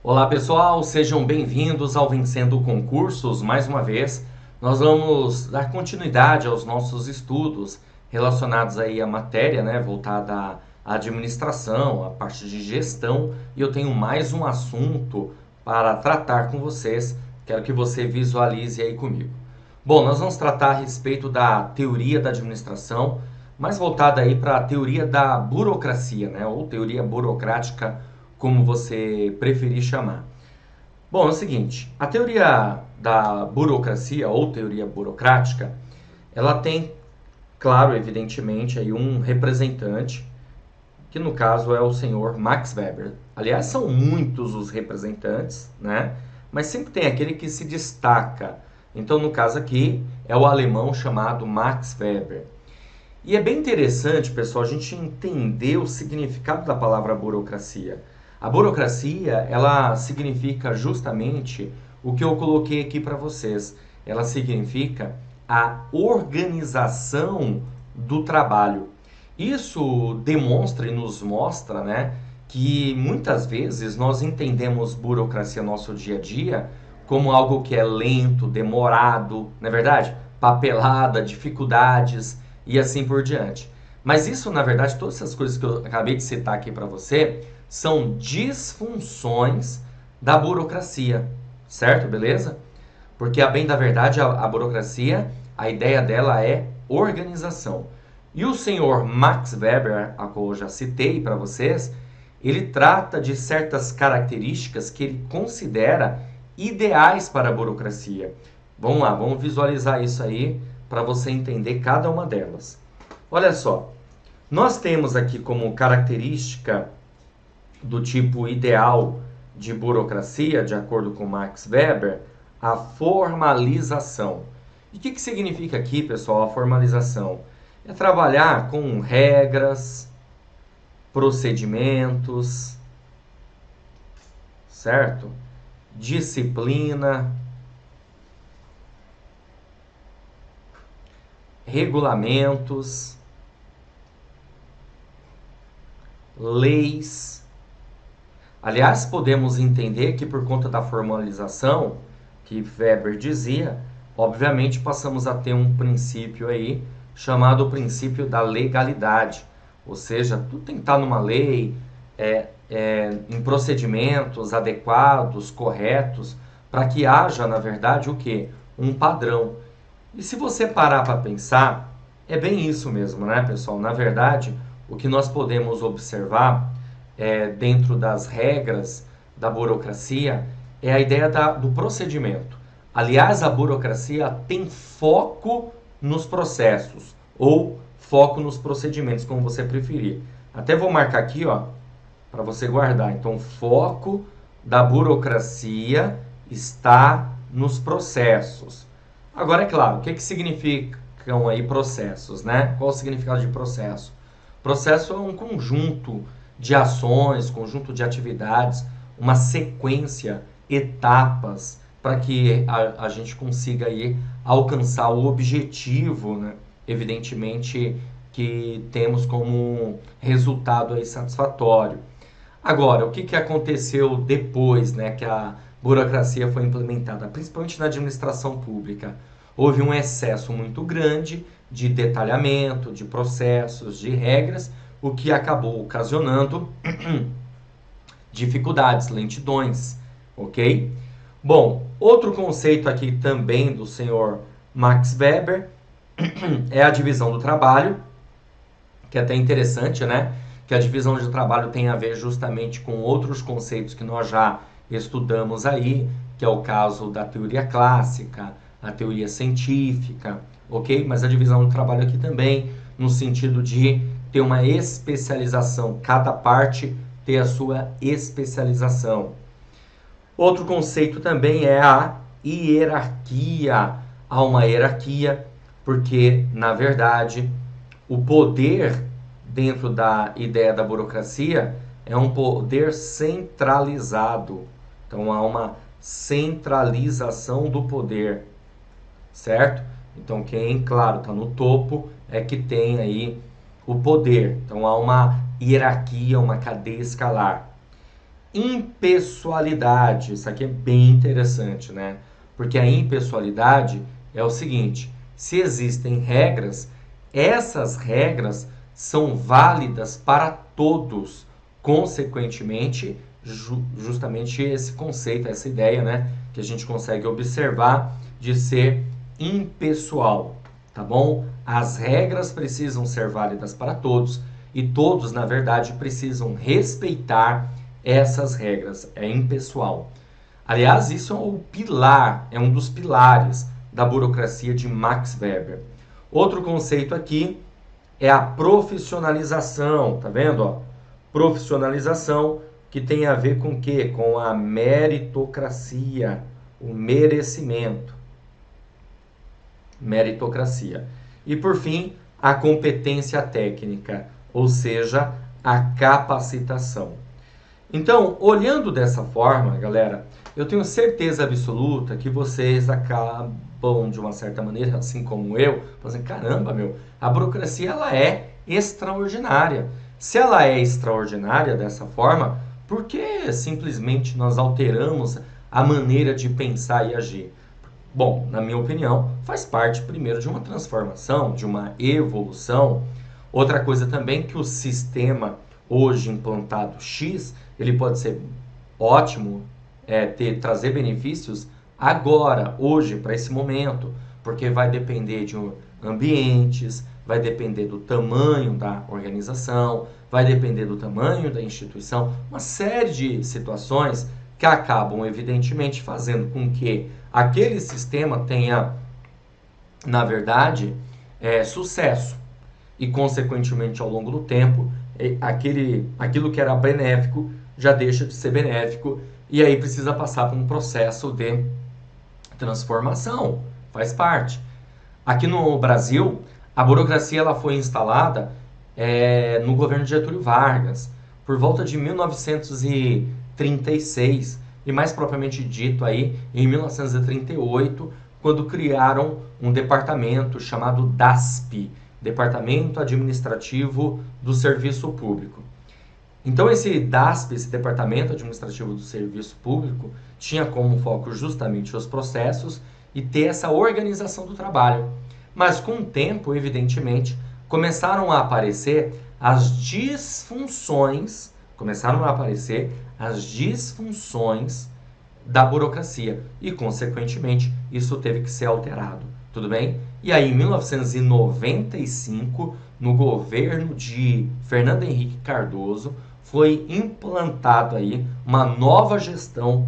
Olá pessoal, sejam bem-vindos ao Vencendo Concursos. Mais uma vez, nós vamos dar continuidade aos nossos estudos relacionados aí à matéria, voltada à administração, à parte de gestão. E eu tenho mais um assunto para tratar com vocês. Quero que você visualize aí comigo. Bom, nós vamos tratar a respeito da teoria da administração, mais voltada aí para a teoria da burocracia, ou teoria burocrática, como você preferir chamar. Bom, é o seguinte, a teoria da burocracia ou teoria burocrática, ela tem, claro, evidentemente, aí um representante, que no caso é o senhor Max Weber. Aliás, são muitos os representantes, mas sempre tem aquele que se destaca. Então, no caso aqui, é o alemão chamado Max Weber. E é bem interessante, pessoal, a gente entender o significado da palavra burocracia. A burocracia, ela significa justamente o que eu coloquei aqui para vocês. Ela significa a organização do trabalho. Isso demonstra e nos mostra, que muitas vezes nós entendemos burocracia no nosso dia a dia como algo que é lento, demorado, não é verdade? Papelada, dificuldades e assim por diante. Mas isso, na verdade, todas essas coisas que eu acabei de citar aqui para você, são disfunções da burocracia, certo? Beleza? Porque, a bem da verdade, a burocracia, a ideia dela é organização. E o senhor Max Weber, a qual eu já citei para vocês, ele trata de certas características que ele considera ideais para a burocracia. Vamos lá, vamos visualizar isso aí para você entender cada uma delas. Olha só, nós temos aqui como característica do tipo ideal de burocracia, de acordo com Max Weber, a formalização. E o que significa aqui, pessoal, a formalização? É trabalhar com regras, procedimentos, certo? Disciplina, regulamentos, leis. Aliás, podemos entender que por conta da formalização que Weber dizia, obviamente passamos a ter um princípio aí chamado o princípio da legalidade. Ou seja, tudo tem que estar numa lei, em procedimentos adequados, corretos, para que haja, na verdade, o quê? Um padrão. E se você parar para pensar, é bem isso mesmo, pessoal? Na verdade, o que nós podemos observar dentro das regras da burocracia é a ideia do procedimento. Aliás, a burocracia tem foco nos processos ou foco nos procedimentos, como você preferir. Até vou marcar aqui, para você guardar. Então, foco da burocracia está nos processos. Agora, é claro, o que significam aí processos, Qual o significado de processo? Processo é um conjunto de ações, conjunto de atividades, uma sequência, etapas, para que a gente consiga aí alcançar o objetivo, evidentemente, que temos como resultado aí satisfatório. Agora, o que aconteceu depois, que a burocracia foi implementada, principalmente na administração pública? Houve um excesso muito grande de detalhamento, de processos, de regras, o que acabou ocasionando dificuldades, lentidões, ok? Bom, outro conceito aqui também do senhor Max Weber é a divisão do trabalho, que é até interessante, que a divisão de trabalho tem a ver justamente com outros conceitos que nós já estudamos aí, que é o caso da teoria clássica, a teoria científica, ok? Mas a divisão do trabalho aqui também, no sentido de ter uma especialização, cada parte ter a sua especialização. Outro conceito também é a hierarquia. Há uma hierarquia, porque, na verdade, o poder dentro da ideia da burocracia é um poder centralizado. Então, há uma centralização do poder, certo? Então, quem, claro, está no topo é que tem aí o poder. Então, há uma hierarquia, uma cadeia escalar. Impessoalidade, isso aqui é bem interessante, né? Porque a impessoalidade é o seguinte: se existem regras, essas regras são válidas para todos. Consequentemente, justamente esse conceito, essa ideia, né, que a gente consegue observar de ser impessoal, tá bom? As regras precisam ser válidas para todos e todos, na verdade, precisam respeitar essas regras. É impessoal. Aliás, isso é o pilar, é um dos pilares da burocracia de Max Weber. Outro conceito aqui é a profissionalização, tá vendo? Ó? Profissionalização, que tem a ver com o quê? Com a meritocracia, o merecimento. Meritocracia. E por fim, a competência técnica, ou seja, a capacitação. Então, olhando dessa forma, galera, eu tenho certeza absoluta que vocês acabam, de uma certa maneira, assim como eu, falando assim, caramba, meu, a burocracia ela é extraordinária. Se ela é extraordinária dessa forma, por que simplesmente nós alteramos a maneira de pensar e agir? Bom, na minha opinião, faz parte primeiro de uma transformação, de uma evolução. Outra coisa também que o sistema hoje implantado X, ele pode ser ótimo, trazer benefícios agora, hoje, para esse momento, porque vai depender de ambientes, vai depender do tamanho da organização, vai depender do tamanho da instituição, uma série de situações que acabam, evidentemente, fazendo com que aquele sistema tenha, na verdade, sucesso. E, consequentemente, ao longo do tempo, aquilo que era benéfico já deixa de ser benéfico e aí precisa passar por um processo de transformação. Faz parte. Aqui no Brasil, a burocracia ela foi instalada no governo de Getúlio Vargas, por volta de 1936, e mais propriamente dito aí em 1938, quando criaram um departamento chamado DASP, Departamento Administrativo do Serviço Público. Então esse DASP, esse Departamento Administrativo do Serviço Público, tinha como foco justamente os processos e ter essa organização do trabalho. Mas com o tempo, evidentemente, começaram a aparecer as disfunções da burocracia e, consequentemente, isso teve que ser alterado. Tudo bem? E aí, em 1995, no governo de Fernando Henrique Cardoso, foi implantado aí uma nova gestão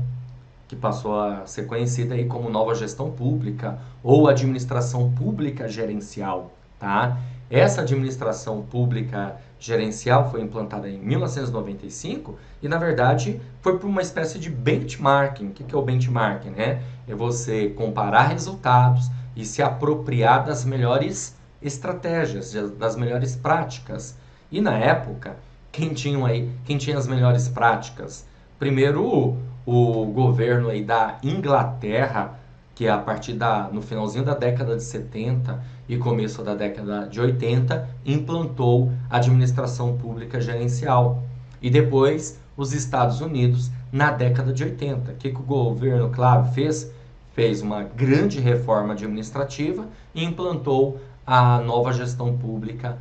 que passou a ser conhecida aí como nova gestão pública ou administração pública gerencial, tá? Essa administração pública gerencial foi implantada em 1995 e, na verdade, foi por uma espécie de benchmarking. O que é o benchmarking, né? É você comparar resultados e se apropriar das melhores estratégias, das melhores práticas. E na época, quem tinha as melhores práticas? Primeiro, o governo aí da Inglaterra, que a partir no finalzinho da década de 70 e começo da década de 80, implantou a administração pública gerencial. E depois, os Estados Unidos, na década de 80. O que o governo, claro, fez? Fez uma grande reforma administrativa e implantou a nova gestão pública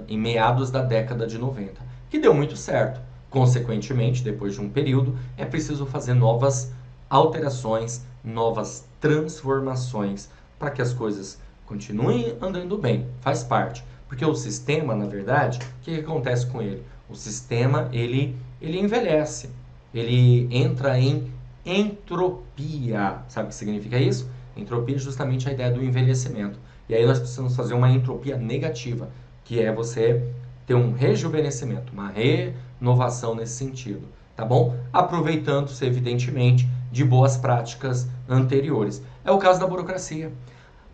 em meados da década de 90, que deu muito certo. Consequentemente, depois de um período, é preciso fazer novas alterações, novas transformações para que as coisas continuem andando bem. Faz parte. Porque o sistema, na verdade, o que acontece com ele? O sistema, ele envelhece. Ele entra em entropia. Sabe o que significa isso? Entropia é justamente a ideia do envelhecimento. E aí nós precisamos fazer uma entropia negativa, que é você ter um rejuvenescimento, uma renovação nesse sentido, tá bom? Aproveitando-se, evidentemente, de boas práticas anteriores. É o caso da burocracia.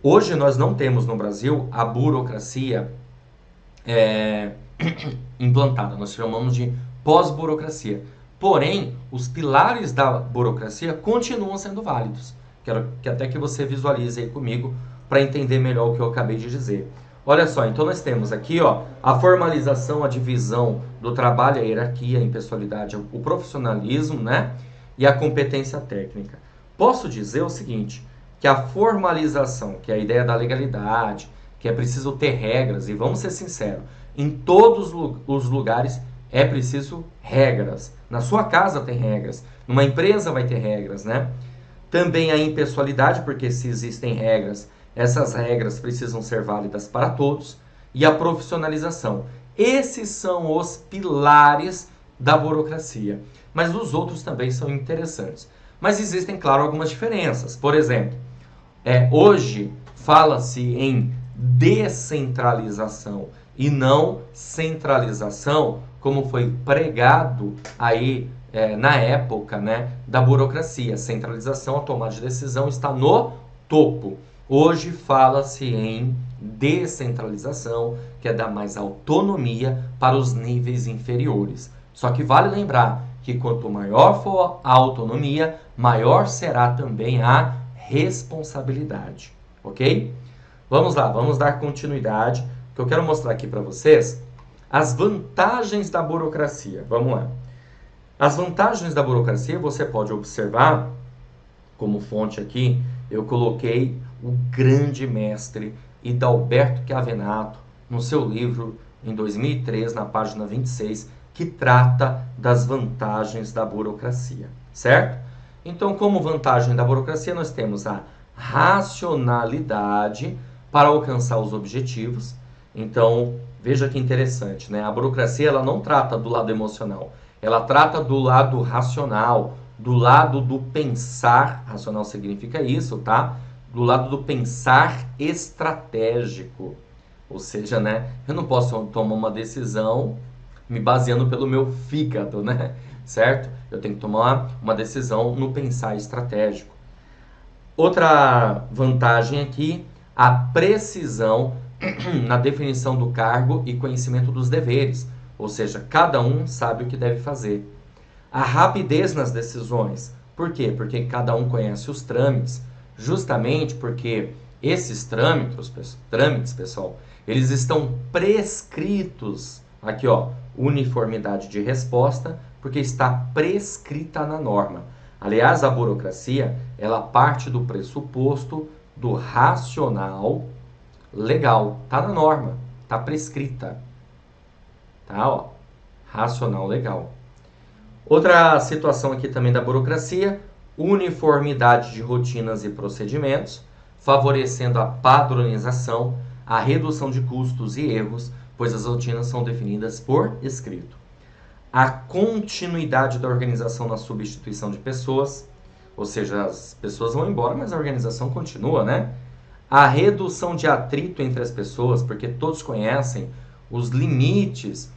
Hoje nós não temos no Brasil a burocracia implantada, nós chamamos de pós-burocracia. Porém, os pilares da burocracia continuam sendo válidos. Quero que até que você visualize aí comigo para entender melhor o que eu acabei de dizer. Olha só, então nós temos aqui, ó, a formalização, a divisão do trabalho, a hierarquia, a impessoalidade, o profissionalismo, né? E a competência técnica. Posso dizer o seguinte, que a formalização, que é a ideia da legalidade, que é preciso ter regras, e vamos ser sinceros, em todos os lugares é preciso regras. Na sua casa tem regras, numa empresa vai ter regras, né? Também a impessoalidade, porque se existem regras, essas regras precisam ser válidas para todos. E a profissionalização. Esses são os pilares da burocracia. Mas os outros também são interessantes. Mas existem, claro, algumas diferenças. Por exemplo, hoje fala-se em descentralização e não centralização, como foi pregado aí na época, né, da burocracia. Centralização, a tomada de decisão está no topo. Hoje fala-se em descentralização, que é dar mais autonomia para os níveis inferiores. Só que vale lembrar que quanto maior for a autonomia, maior será também a responsabilidade, ok? Vamos lá, vamos dar continuidade, que eu quero mostrar aqui para vocês as vantagens da burocracia. Vamos lá. As vantagens da burocracia você pode observar, como fonte aqui, eu coloquei o grande mestre Hidalberto Chiavenato no seu livro em 2003, na página 26, que trata das vantagens da burocracia, certo? Então, como vantagem da burocracia, nós temos a racionalidade para alcançar os objetivos. Então, veja que interessante, né? A burocracia ela não trata do lado emocional, ela trata do lado racional, do lado do pensar, racional significa isso, tá? Do lado do pensar estratégico. Ou seja, né? Eu não posso tomar uma decisão me baseando pelo meu fígado, né? Certo? Eu tenho que tomar uma decisão no pensar estratégico. Outra vantagem aqui, a precisão na definição do cargo e conhecimento dos deveres. Ou seja, cada um sabe o que deve fazer. A rapidez nas decisões. Por quê? Porque cada um conhece os trâmites. Justamente porque esses trâmites, pessoal, eles estão prescritos. Aqui, ó, uniformidade de resposta, porque está prescrita na norma. Aliás, a burocracia, ela parte do pressuposto do racional legal. Tá na norma, tá prescrita. Tá, ó, racional legal. Outra situação aqui também da burocracia, uniformidade de rotinas e procedimentos, favorecendo a padronização, a redução de custos e erros, pois as rotinas são definidas por escrito. A continuidade da organização na substituição de pessoas, ou seja, as pessoas vão embora, mas a organização continua, né? A redução de atrito entre as pessoas, porque todos conhecem os limites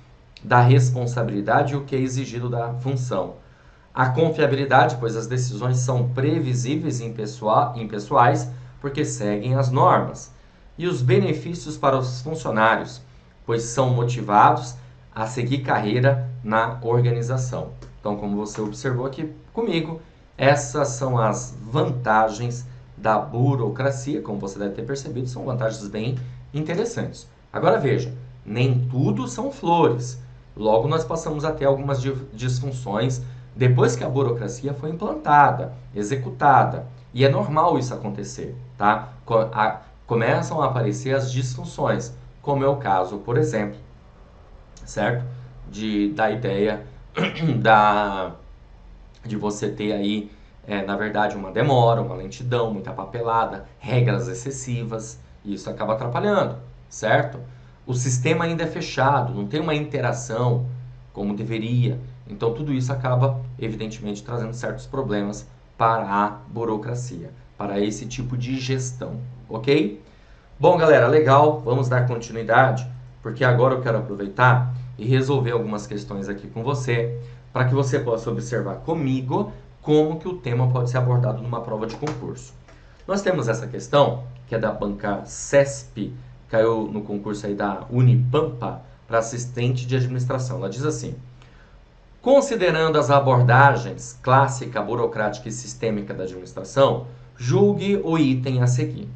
da responsabilidade e o que é exigido da função. A confiabilidade, pois as decisões são previsíveis e impessoais, porque seguem as normas. E os benefícios para os funcionários, pois são motivados a seguir carreira na organização. Então, como você observou aqui comigo, essas são as vantagens da burocracia. Como você deve ter percebido, são vantagens bem interessantes. Agora veja, nem tudo são flores. Logo, nós passamos a ter algumas disfunções depois que a burocracia foi implantada, executada. E é normal isso acontecer, tá? Começam a aparecer as disfunções, como é o caso, por exemplo, certo? Da ideia de você ter aí, na verdade, uma demora, uma lentidão, muita papelada, regras excessivas, e isso acaba atrapalhando, certo? O sistema ainda é fechado, não tem uma interação como deveria, então tudo isso acaba, evidentemente, trazendo certos problemas para a burocracia, para esse tipo de gestão, ok? Bom, galera, legal, vamos dar continuidade, porque agora eu quero aproveitar e resolver algumas questões aqui com você, para que você possa observar comigo como que o tema pode ser abordado numa prova de concurso. Nós temos essa questão, que é da banca CESP, caiu no concurso aí da Unipampa, para assistente de administração. Ela diz assim: considerando as abordagens clássica, burocrática e sistêmica da administração, julgue o item a seguir.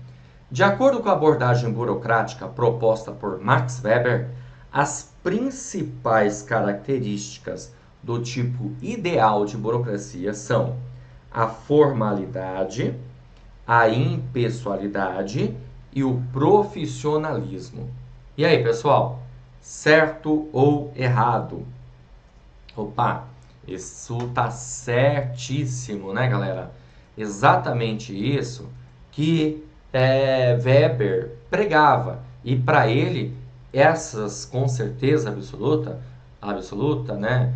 De acordo com a abordagem burocrática proposta por Max Weber, as principais características do tipo ideal de burocracia são a formalidade, a impessoalidade e o profissionalismo. E aí, pessoal, certo ou errado? Opa, isso tá certíssimo, né, galera? Exatamente isso que Weber pregava. E para ele, essas, com certeza absoluta, né,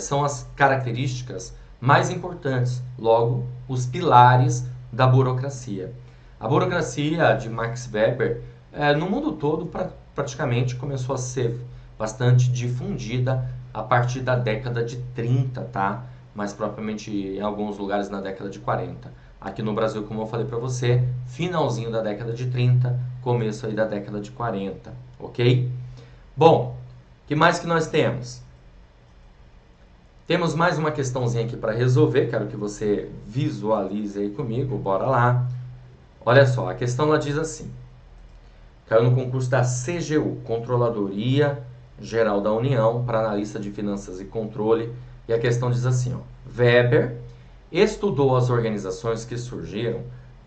são as características mais importantes, logo, os pilares da burocracia. A burocracia de Max Weber, no mundo todo, praticamente começou a ser bastante difundida a partir da década de 30, tá? Mais propriamente em alguns lugares na década de 40. Aqui no Brasil, como eu falei para você, finalzinho da década de 30, começo aí da década de 40, ok? Bom, o que mais que nós temos? Temos mais uma questãozinha aqui para resolver, quero que você visualize aí comigo, bora lá. Olha só, a questão ela diz assim, caiu no concurso da CGU, Controladoria Geral da União, para analista de finanças e controle, e a questão diz assim, ó, Weber estudou as organizações que surgiram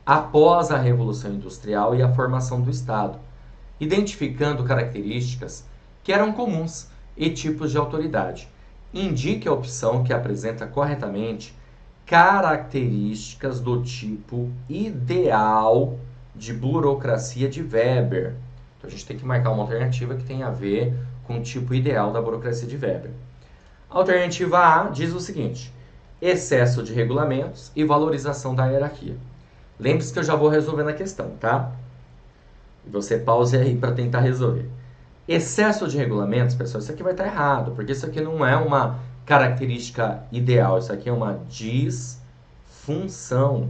após a Revolução Industrial e a formação do Estado, identificando características que eram comuns e tipos de autoridade. Indique a opção que apresenta corretamente características do tipo ideal de burocracia de Weber. Então a gente tem que marcar uma alternativa que tem a ver com o tipo ideal da burocracia de Weber. A alternativa A diz o seguinte: excesso de regulamentos e valorização da hierarquia. Lembre-se que eu já vou resolvendo a questão, tá? E você pause aí para tentar resolver. Excesso de regulamentos, pessoal, isso aqui vai estar errado, porque isso aqui não é uma característica ideal, isso aqui é uma disfunção.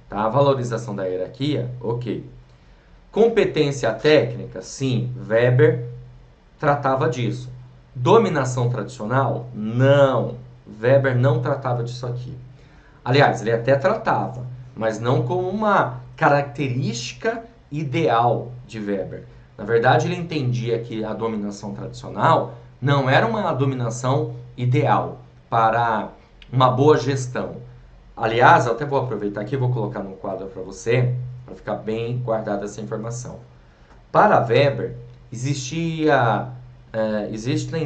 Tá? A valorização da hierarquia, ok. Competência técnica, sim, Weber tratava disso. Dominação tradicional, não. Weber não tratava disso aqui. Aliás, ele até tratava, mas não como uma característica ideal de Weber. Na verdade, ele entendia que a dominação tradicional não era uma dominação ideal para uma boa gestão. Aliás, eu até vou aproveitar aqui e vou colocar no quadro para você, para ficar bem guardada essa informação. Para Weber, existem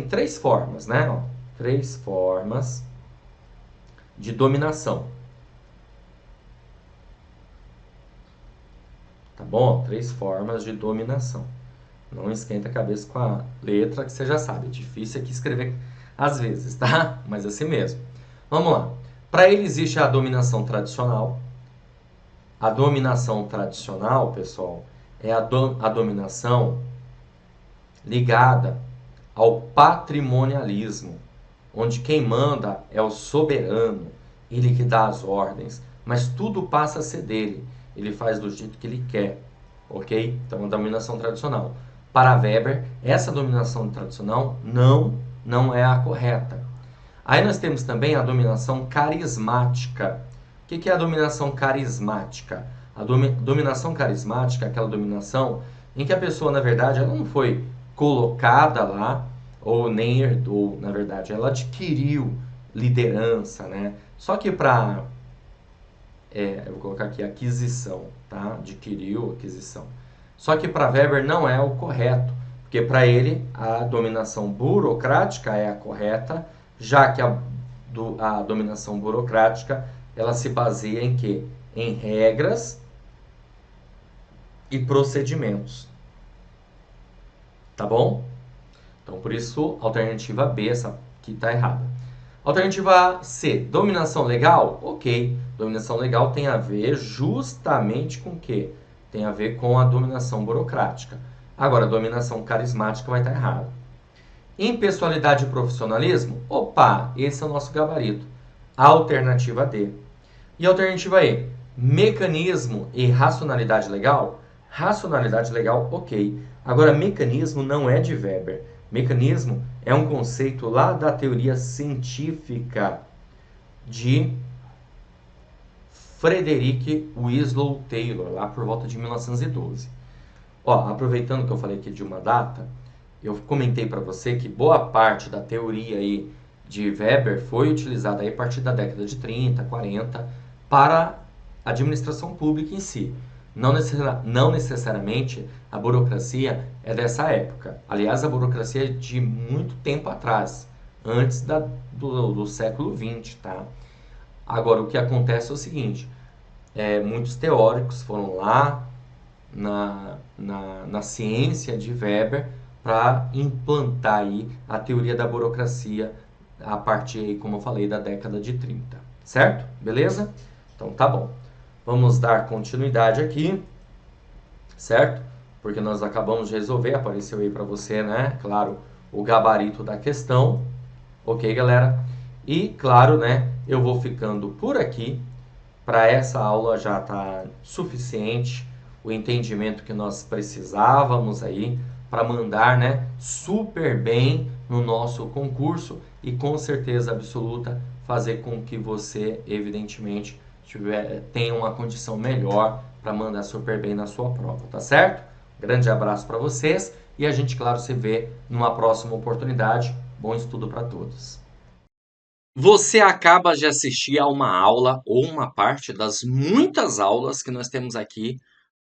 três formas, né? Três formas de dominação. Tá bom? Três formas de dominação. Não esquenta a cabeça com a letra que você já sabe. É difícil aqui escrever às vezes, tá? Mas assim mesmo. Vamos lá. Para ele existe a dominação tradicional. A dominação tradicional, pessoal, é a dominação ligada ao patrimonialismo, onde quem manda é o soberano, ele que dá as ordens, mas tudo passa a ser dele, ele faz do jeito que ele quer, ok? Então, a dominação tradicional. Para Weber, essa dominação tradicional não é a correta. Aí nós temos também a dominação carismática. O que é a dominação carismática? A dominação carismática é aquela dominação em que a pessoa, na verdade, ela não foi colocada lá, ou nem herdou, na verdade, ela adquiriu liderança, né? Só que para, eu vou colocar aqui aquisição, tá? Adquiriu, aquisição. Só que para Weber não é o correto, porque para ele a dominação burocrática é a correta, já que a dominação burocrática ela se baseia em quê? Em regras e procedimentos. Tá bom? Então, por isso, alternativa B, essa aqui está errada. Alternativa C, dominação legal? Ok, dominação legal tem a ver justamente com o quê? Tem a ver com a dominação burocrática. Agora, a dominação carismática vai estar errada. Impessoalidade e profissionalismo? Opa, esse é o nosso gabarito. Alternativa D. E alternativa E, mecanismo e racionalidade legal? Racionalidade legal, ok. Agora, mecanismo não é de Weber. Mecanismo é um conceito lá da teoria científica de Frederick Winslow Taylor, lá por volta de 1912. Ó, aproveitando que eu falei aqui de uma data, eu comentei para você que boa parte da teoria aí de Weber foi utilizada aí a partir da década de 30, 40 para a administração pública em si. Não necessariamente a burocracia é dessa época. Aliás, a burocracia é de muito tempo atrás, antes do século XX, tá? Agora, o que acontece é o seguinte, muitos teóricos foram lá na ciência de Weber para implantar aí a teoria da burocracia a partir, aí, como eu falei, da década de 30, certo? Beleza? Então tá bom. Vamos dar continuidade aqui, certo? Porque nós acabamos de resolver, apareceu aí para você, né? Claro, o gabarito da questão, ok, galera? E, claro, né, eu vou ficando por aqui. Para essa aula já está suficiente o entendimento que nós precisávamos aí para mandar, né, super bem no nosso concurso e com certeza absoluta fazer com que você, evidentemente, tenha uma condição melhor para mandar super bem na sua prova, tá certo? Grande abraço para vocês e a gente, claro, se vê numa próxima oportunidade. Bom estudo para todos. Você acaba de assistir a uma aula ou uma parte das muitas aulas que nós temos aqui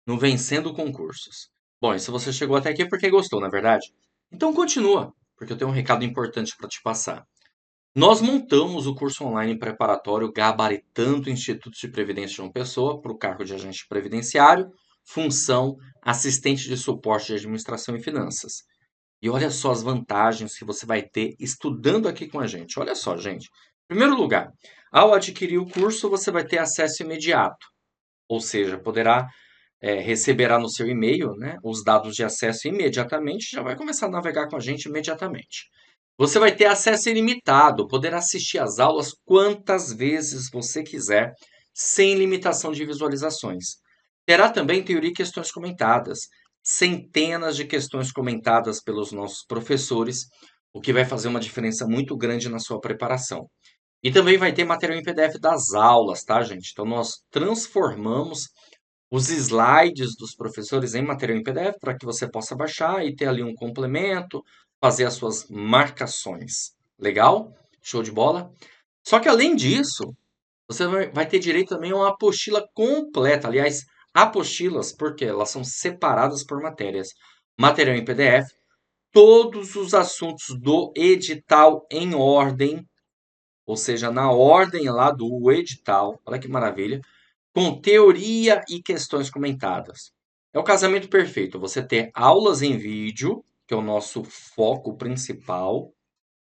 no Vencendo Concursos. Bom, e se você chegou até aqui é porque gostou, não é verdade? Então continua, porque eu tenho um recado importante para te passar. Nós montamos o curso online preparatório gabaritando o Instituto de Previdência de João Pessoa para o cargo de agente previdenciário, função assistente de suporte de administração e finanças. E olha só as vantagens que você vai ter estudando aqui com a gente. Olha só, gente. Em primeiro lugar, ao adquirir o curso, você vai ter acesso imediato. Ou seja, receberá no seu e-mail, né, os dados de acesso imediatamente, já vai começar a navegar com a gente imediatamente. Você vai ter acesso ilimitado, poderá assistir às aulas quantas vezes você quiser, sem limitação de visualizações. Terá também teoria e questões comentadas, centenas de questões comentadas pelos nossos professores, o que vai fazer uma diferença muito grande na sua preparação. E também vai ter material em PDF das aulas, tá, gente? Então, nós transformamos os slides dos professores em material em PDF para que você possa baixar e ter ali um complemento, fazer as suas marcações. Legal? Show de bola? Só que além disso, você vai ter direito também a uma apostila completa. Aliás, apostilas, porque elas são separadas por matérias. Material em PDF, todos os assuntos do edital em ordem, ou seja, na ordem lá do edital. Olha que maravilha. Com teoria e questões comentadas. É o casamento perfeito. Você ter aulas em vídeo, que é o nosso foco principal,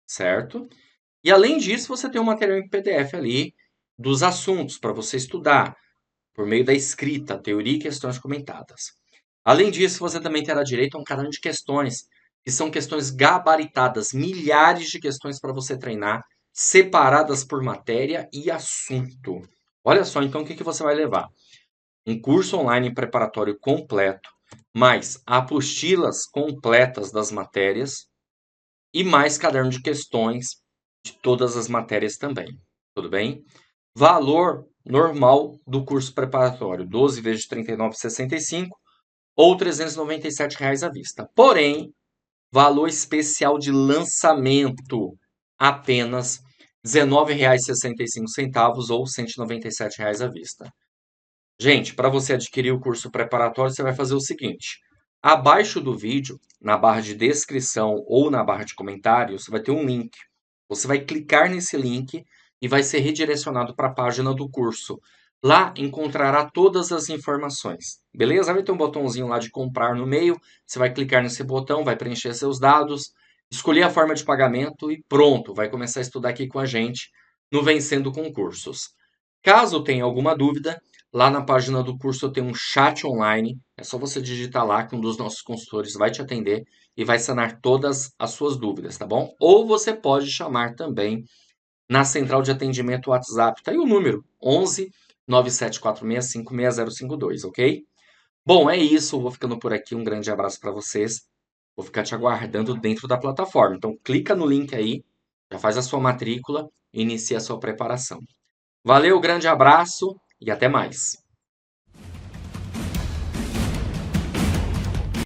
certo? E além disso, você tem um material em PDF ali dos assuntos para você estudar por meio da escrita, teoria e questões comentadas. Além disso, você também terá direito a um caderno de questões, que são questões gabaritadas, milhares de questões para você treinar, separadas por matéria e assunto. Olha só, então, o que você vai levar? Um curso online preparatório completo, mais apostilas completas das matérias e mais caderno de questões de todas as matérias também. Tudo bem? Valor normal do curso preparatório, 12 vezes de R$ 39,65 ou R$ 397 à vista. Porém, valor especial de lançamento, apenas R$ 19,65 ou R$ 197 à vista. Gente, para você adquirir o curso preparatório, você vai fazer o seguinte. Abaixo do vídeo, na barra de descrição ou na barra de comentários, vai ter um link. Você vai clicar nesse link e vai ser redirecionado para a página do curso. Lá encontrará todas as informações. Beleza? Vai ter um botãozinho lá de comprar no meio. Você vai clicar nesse botão, vai preencher seus dados, escolher a forma de pagamento e pronto, vai começar a estudar aqui com a gente no Vencendo Concursos. Caso tenha alguma dúvida, lá na página do curso eu tenho um chat online. É só você digitar lá que um dos nossos consultores vai te atender e vai sanar todas as suas dúvidas, tá bom? Ou você pode chamar também na central de atendimento WhatsApp. Tá aí o número 11 97465 6052, ok? Bom, é isso. Vou ficando por aqui. Um grande abraço para vocês. Vou ficar te aguardando dentro da plataforma. Então, clica no link aí, já faz a sua matrícula e inicia a sua preparação. Valeu, grande abraço e até mais.